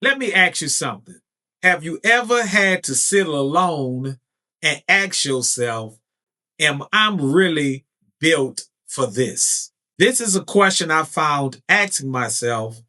Let me ask you something. Have you ever had to sit alone and ask yourself, am I really built for this? This is a question I found asking myself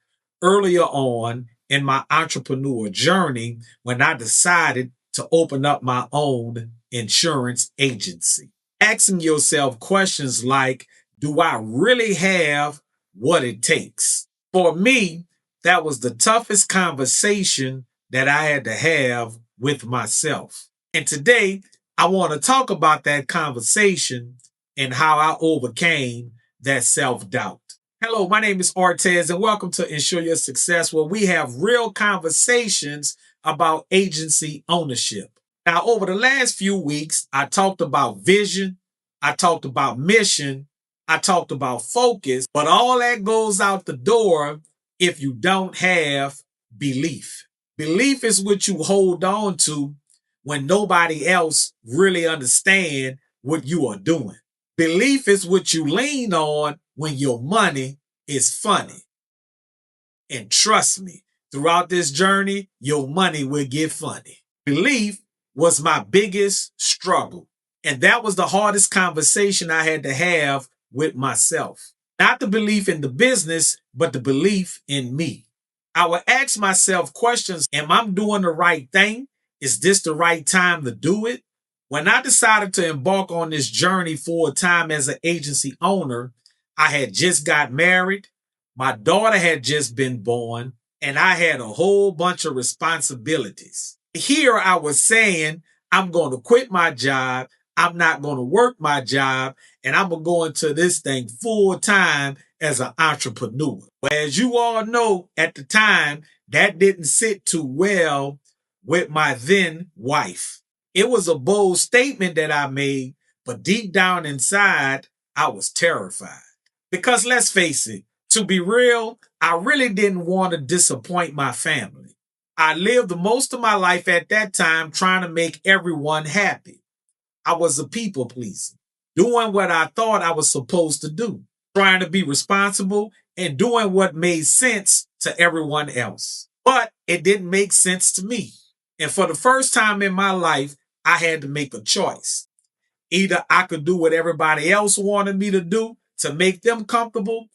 earlier on in my entrepreneur journey when I decided to open up my own insurance agency. Asking yourself questions like, do I really have what it takes? For me, that was the toughest conversation that I had to have with myself. And today, I want to talk about that conversation and how I overcame that self doubt. Hello, my name is Ortez, and welcome to Ensure Your Success, where we have real conversations about agency ownership. Now, over the last few weeks, I talked about vision, I talked about mission, I talked about focus, but all that goes out the door if you don't have belief. Belief is what you hold on to when nobody else really understand what you are doing. Belief is what you lean on when your money is funny. And trust me, throughout this journey, your money will get funny. Belief was my biggest struggle. And that was the hardest conversation I had to have with myself. Not the belief in the business, but the belief in me. I would ask myself questions. Am I doing the right thing? Is this the right time to do it? When I decided to embark on this journey full time as an agency owner, I had just got married. My daughter had just been born, and I had a whole bunch of responsibilities. Here I was saying, I'm going to quit my job. I'm not going to work my job, and I'm going to go into this thing full time as an entrepreneur. But as you all know, at the time, that didn't sit too well with my then wife. It was a bold statement that I made, but deep down inside, I was terrified. Because let's face it, to be real, I really didn't want to disappoint my family. I lived most of my life at that time trying to make everyone happy. I was a people pleaser, doing what I thought I was supposed to do, trying to be responsible and doing what made sense to everyone else. But it didn't make sense to me. And for the first time in my life, I had to make a choice. Either I could do what everybody else wanted me to do to make them comfortable,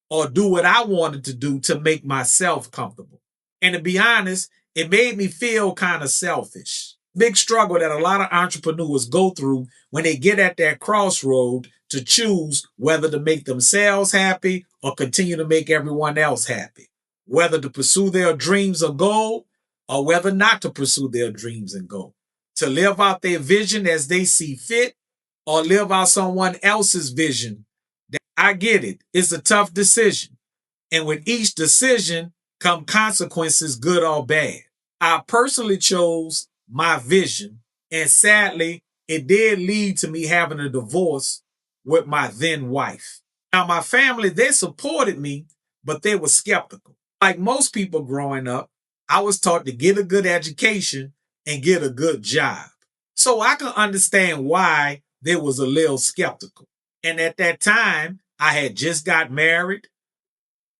or do what I wanted to do to make myself comfortable. And to be honest, it made me feel kind of selfish. Big struggle that a lot of entrepreneurs go through when they get at that crossroad to choose whether to make themselves happy or continue to make everyone else happy. Whether to pursue their dreams or goal, or whether not to pursue their dreams and goal. To live out their vision as they see fit, or live out someone else's vision. I get it. It's a tough decision. And with each decision come consequences, good or bad. I personally chose my vision. And sadly, it did lead to me having a divorce with my then wife. Now, my family, they supported me, but they were skeptical. Like most people growing up, I was taught to get a good education and get a good job. So I can understand why they was a little skeptical. And at that time, I had just got married.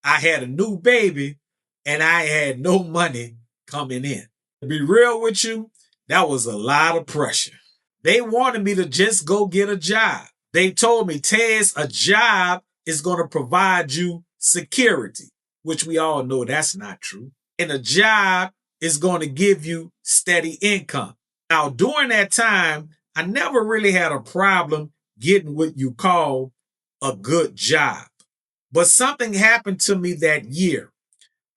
I had a new baby and I had no money coming in. To be real with you, that was a lot of pressure. They wanted me to just go get a job. They told me, Tez, a job is going to provide you security, which we all know that's not true. And a job is going to give you steady income. Now, during that time, I never really had a problem getting what you call a good job. But something happened to me that year.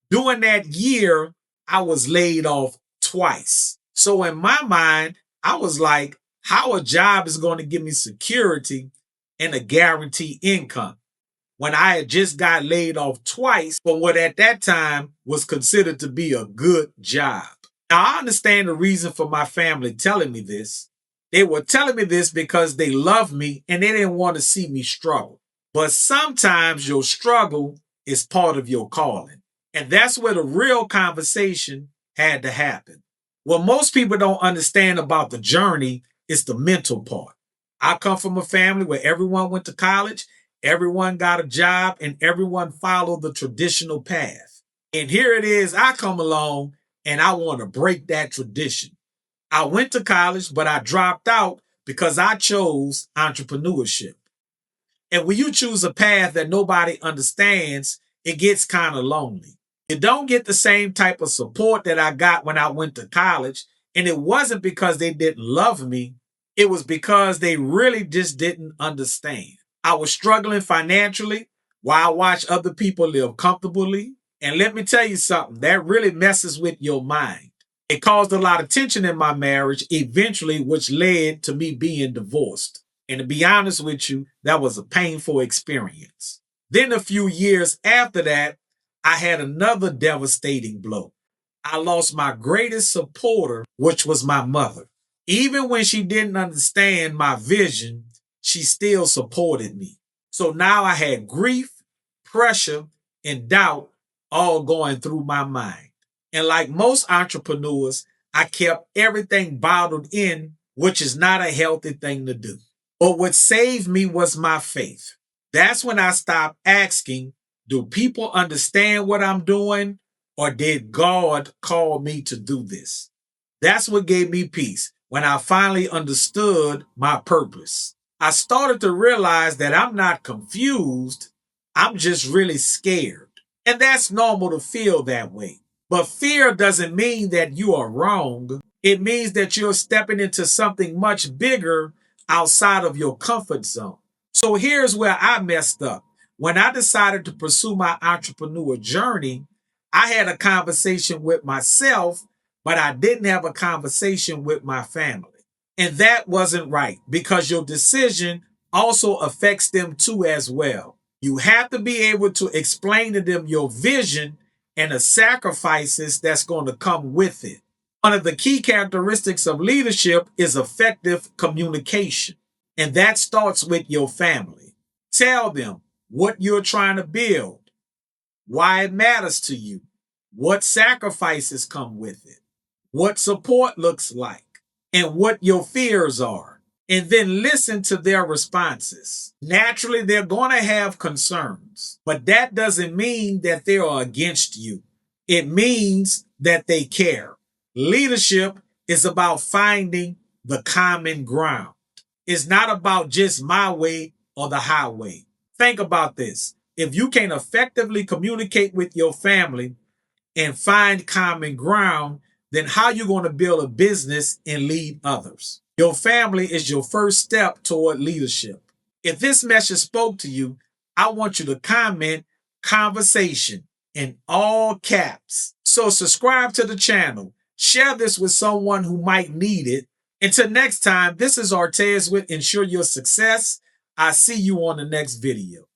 During that year, I was laid off twice. So in my mind, I was like, how a job is going to give me security and a guaranteed income when I had just got laid off twice for what at that time was considered to be a good job. Now, I understand the reason for my family telling me this. They were telling me this because they love me and they didn't want to see me struggle. But sometimes your struggle is part of your calling. And that's where the real conversation had to happen. What most people don't understand about the journey is the mental part. I come from a family where everyone went to college, everyone got a job, and everyone followed the traditional path. And here it is, I come along and I want to break that tradition. I went to college, but I dropped out because I chose entrepreneurship. And when you choose a path that nobody understands, it gets kind of lonely. You don't get the same type of support that I got when I went to college. And it wasn't because they didn't love me, it was because they really just didn't understand. I was struggling financially while I watched other people live comfortably. And let me tell you something, that really messes with your mind. It caused a lot of tension in my marriage eventually, which led to me being divorced. And to be honest with you, that was a painful experience. Then a few years after that, I had another devastating blow. I lost my greatest supporter, which was my mother. Even when she didn't understand my vision, she still supported me. So now I had grief, pressure, and doubt all going through my mind. And like most entrepreneurs, I kept everything bottled in, which is not a healthy thing to do. But what saved me was my faith. That's when I stopped asking, do people understand what I'm doing? Or did God call me to do this? That's what gave me peace when I finally understood my purpose. I started to realize that I'm not confused, I'm just really scared. And that's normal to feel that way. But fear doesn't mean that you are wrong. It means that you're stepping into something much bigger outside of your comfort zone. So here's where I messed up. When I decided to pursue my entrepreneur journey, I had a conversation with myself, but I didn't have a conversation with my family. And that wasn't right because your decision also affects them too as well. You have to be able to explain to them your vision and the sacrifices that's going to come with it. One of the key characteristics of leadership is effective communication, and that starts with your family. Tell them what you're trying to build, why it matters to you, what sacrifices come with it, what support looks like, and what your fears are. And then listen to their responses. Naturally, they're going to have concerns, but that doesn't mean that they are against you. It means that they care. Leadership is about finding the common ground. It's not about just my way or the highway. Think about this. If you can effectively communicate with your family and find common ground, then how are you going to build a business and lead others? Your family is your first step toward leadership. If this message spoke to you, I want you to comment conversation in all caps. So subscribe to the channel. Share this with someone who might need it. Until next time, this is Ortez with Ensure Your Success. I see you on the next video.